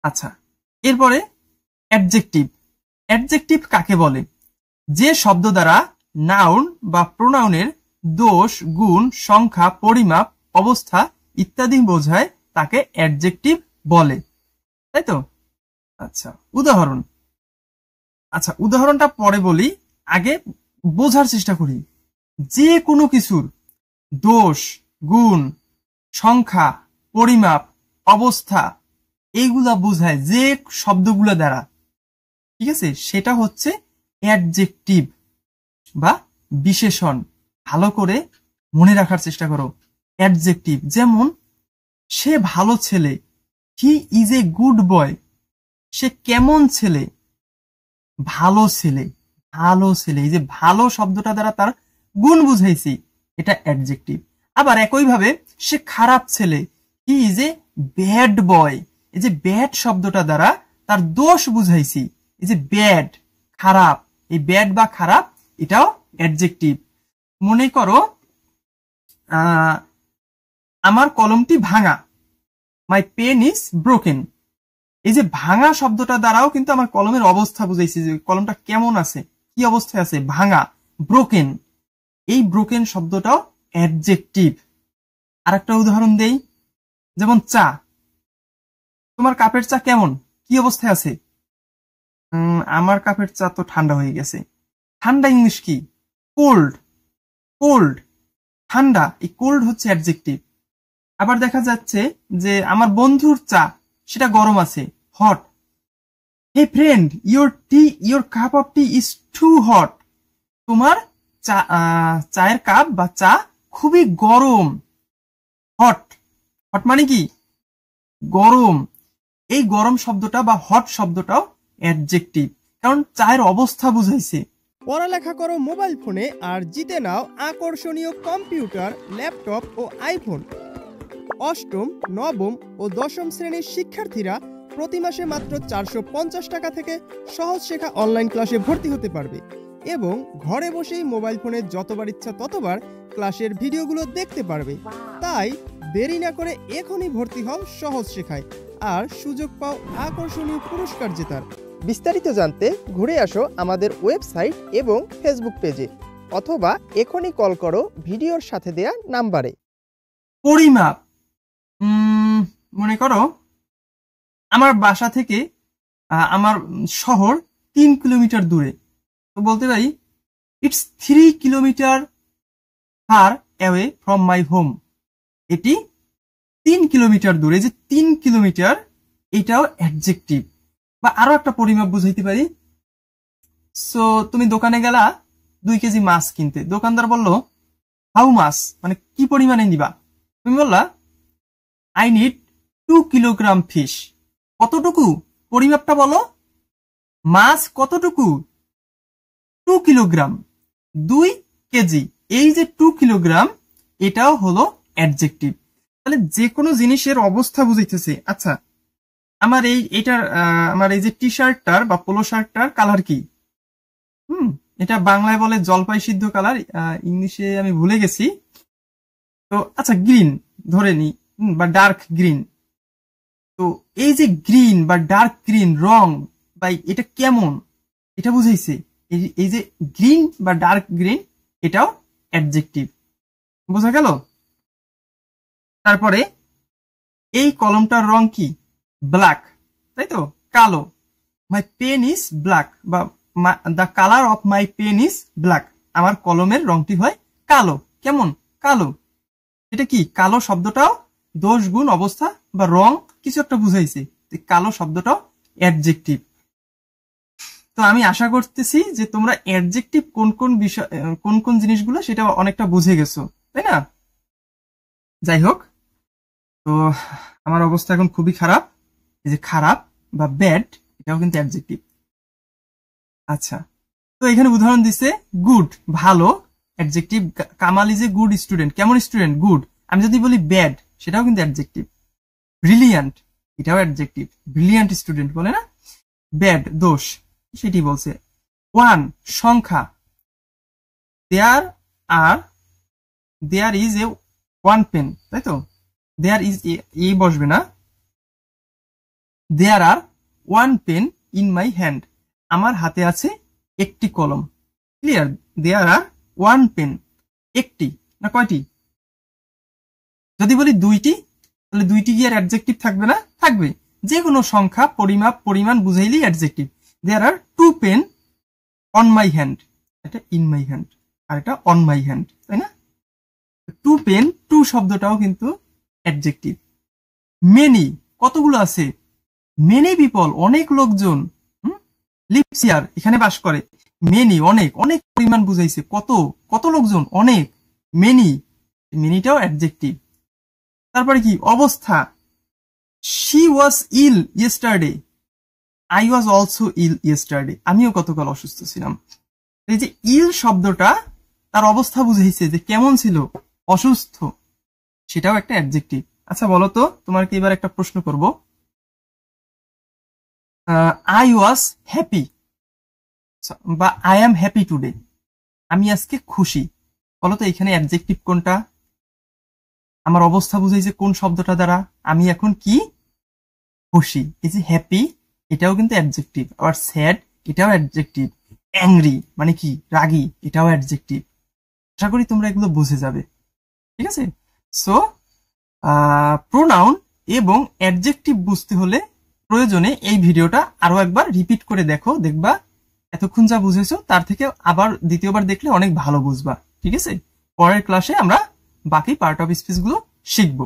আচ্ছা, এরপরে adjective. Adjective কাকে বলে? যে শব্দ দ্বারা নাউন বা প্রোনাউনের দোষ, গুণ, সংখ্যা, পরিমাপ, অবস্থা ইত্যাদি বোঝায় তাকে অ্যাডজেক্টিভ বলে, তাই তো? আচ্ছা, উদাহরণ। আচ্ছা, উদাহরণটা পরে বলি, আগে বোঝার চেষ্টা করি। যে কোনো কিছুর দোষ, গুণ, সংখ্যা, পরিমাপ, অবস্থা এইগুলা বোঝায় যে শব্দগুলো দ্বারা, ঠিক আছে, সেটা হচ্ছে অ্যাডজেক্টিভ বা বিশেষণ। ভালো করে মনে রাখার চেষ্টা করো। অ্যাডজেক্টিভ যেমন সে ভালো ছেলে, he is a good boy. সে কেমন ছেলে? ভালো ছেলে। ভালো ছেলে, এই যে ভালো শব্দটা দ্বারা তার গুণ বুঝাইছি, এটা অ্যাডজেক্টিভ। আবার একইভাবে সে খারাপ ছেলে, he is a bad boy. এই যে ব্যাড শব্দটা দ্বারা তার দোষ বুঝাইছি, এই যে ব্যাড, খারাপ, এই ব্যাড বা খারাপ এটাও অ্যাডজেক্টিভ। মনে করো আমার কলমটি ভাঙা, মাই পেন ইজ ব্রোকেন। এই যে ভাঙা শব্দটা দ্বারাও কিন্তু আমার কলমের অবস্থা বুঝাইছি, যে কলমটা কেমন আছে, কি অবস্থায় আছে, ভাঙা, ব্রোকেন। এই ব্রোকেন শব্দটাও অ্যাডজেক্টিভ। আরেকটা উদাহরণ দেই, যেমন চা। তোমার কাপের চা কেমন, কি অবস্থায় আছে? আমার কাপের চা তো ঠান্ডা হয়ে গেছে। ঠান্ডা ইংলিশ কি? কোল্ড। কোল্ড, ঠান্ডা, এই কোল্ড হচ্ছে অ্যাডজেক্টিভ। আবার দেখা যাচ্ছে যে আমার বন্ধুর চা সেটা গরম আছে, hot. Hey friend, your cup of tea is too hot. তোমার চায়ের কাপ বা চা খুবই গরম। হট, হট মানে কি? গরম। এই গরম শব্দটা বা হট শব্দটাও অ্যাডজেক্টিভ, কারণ চায়ের অবস্থা বুঝাইছে। পড়ালেখা করো মোবাইল ফোনে আর জিতে নাও আকর্ষণীয় কম্পিউটার, ল্যাপটপ ও আইফোন। অষ্টম, নবম ও দশম শ্রেণীর শিক্ষার্থীরা প্রতি মাসে মাত্র 450 টাকা থেকে সহজ শেখা অনলাইন ক্লাসে ভর্তি হতে পারবে এবং ঘরে বসেই মোবাইল ফোনে যতবার ইচ্ছা ততবার ক্লাসের ভিডিওগুলো দেখতে পারবে। তাই দেরি না করে এখনই ভর্তি হও সহজ শেখায় আর সুযোগ পাও আকর্ষণীয় পুরস্কার জেতার। বিস্তারিত জানতে ঘুরে আসো আমাদের ওয়েবসাইট এবং ফেসবুক পেজে, অথবা এখনই কল করো ভিডিওর সাথে দেয়া নাম্বারে। পরিমাপ। মনে করো আমার বাসা থেকে আমার শহর 3 কিলোমিটার দূরে, তো বলতে পারি it's 3 kilometre far away from my home. এটি 3 কিলোমিটার দূরে। যে 3 কিলোমিটার, এটাও অ্যাডজেক্টিভ। বা আরো একটা পরিমাপ বুঝাইতে পারি। সো তুমি দোকানে গেলা 2 কেজি মাছ কিনতে, দোকানদার বলল হাউ মাছ, মানে কি পরিমাণে নিবা? তুমি বললা আই নিড 2 কিলোগ্রাম ফিশ। কতটুকু? পরিমাপটা বলো। মাছ কতটুকু? 2 কিলোগ্রাম, 2 কেজি। এই যে 2 কিলোগ্রাম, এটাও হলো অ্যাডজেক্টিভ। তাহলে যে কোনো জিনিসের অবস্থা বুঝাইতেছে। আচ্ছা, আমার আমার এই যে টি শার্টটার বা পোলো শার্টটার কালার কি? এটা বাংলায় বলে জলপাই সিদ্ধ কালার, ইংলিশে আমি ভুলে গেছি। তো আচ্ছা, গ্রিন ধরে নি, বা ডার্ক গ্রিন। তো এই যে গ্রিন বা ডার্ক গ্রিন রং, বা এটা কেমন, এটা বুঝাইছে। এই যে গ্রিন বা ডার্ক গ্রিন, এটাও অ্যাডজেক্টিভ। বোঝা গেল? তারপরে এই কলমটার রং কি? ব্ল্যাক, তাই তো, কালো। মাই পেন ইজ ব্ল্যাক, বা the colour of my pen is black. আমার কলমের রংটি হয় কালো। কেমন? কালো। এটা কি? কালো শব্দটাও দোষ, গুণ, অবস্থা বা রং কিছু একটা বুঝাইছে। কালো শব্দটাও অ্যাডজেক্টিভ। তো আমি আশা করতেছি যে তোমরা অ্যাডজেক্টিভ কোন কোন বিষয়, কোন কোন জিনিসগুলো সেটা অনেকটা বুঝে গেছো, তাই না? যাই হোক, তো আমার অবস্থা এখন খুবই খারাপ। এই যে খারাপ বা ব্যাড, এটাও কিন্তু অ্যাডজেক্টিভ। আচ্ছা, তো এখানে উদাহরণ দিছে গুড, ভালো, adjective. Kamal is a good student. কেমন স্টুডেন্ট? গুড। আমি যদি বলি ব্যাড, সেটাও কিন্তু অ্যাডজেক্টিভ। ব্রিলিয়ান্ট, এটাও অ্যাডজেক্টিভ। ব্রিলিয়ান্ট স্টুডেন্ট বলে না, ব্যাড দোষ, সেটি বলছে। ওয়ান, সংখ্যা। There is a one pen, তাই তো, দেয়ার ইজ, এই বসবে না, there are one pen in my hand, আমার হাতে আছে একটি কলম। Clear? There are one pen, একটি না কয়টি? যদি বলি দুইটি, তাহলে দুইটি কি আর অ্যাডজেক্টিভ থাকবে না? থাকবে। যে কোনো সংখ্যা, পরিমাপ, পরিমাণ বুঝাইলেই adjective. There are two pen on my hand, এটা ইন মাই হ্যান্ড আর এটা অন মাই হ্যান্ড, তাই না? টু পেন, টু শব্দটাও কিন্তু অ্যাডজেক্টিভ। মেনি, কতগুলো আছে? মেনি পিপল, অনেক লোকজন লিভস হিয়ার, এখানে বাস করে। মেনি, অনেক, অনেক পরিমাণ বুঝাইছে। কত, কত লোকজন, অনেক। মেনি, মেনিটাও অ্যাডজেক্টিভ। তারপরে কি? অবস্থা, she was ill yesterday, I was also ill yesterday, আমিও গতকাল অসুস্থ ছিলাম। এই যে ইল শব্দটা তার অবস্থা বুঝাইছে যে কেমন ছিল, অসুস্থ, সেটাও একটা অ্যাডজেক্টিভ। আচ্ছা বলো তো, তোমাকে এবার একটা প্রশ্ন করব। আই ওয়াজ হ্যাপি বা আই অ্যাম হ্যাপি টুডে, আমি আজকে খুশি। বলো তো এখানে অ্যাডজেক্টিভ কোনটা? আমার অবস্থা বুঝাইছে কোন শব্দটা দ্বারা? আমি এখন কি? খুশি। এই যে হ্যাপি, এটাও কিন্তু অ্যাডজেক্টিভ। আবার স্যাড, এটাও অ্যাডজেক্টিভ। অ্যাংরি মানে কি? রাগী, এটাও অ্যাডজেক্টিভ। আশা করি তোমরা এগুলো বুঝে যাবে। ঠিক আছে? সো প্রোনাউন এবং অ্যাডজেক্টিভ বুঝতে হলে প্রয়োজনে এই ভিডিওটা আরো একবার রিপিট করে দেখো, দেখবা এতক্ষণ যা বুঝেছো তার থেকে আবার দ্বিতীয়বার দেখলে অনেক ভালো বুঝবা। ঠিক আছে? পরের ক্লাসে আমরা বাকি পার্ট অফ স্পিচ গুলো শিখবো।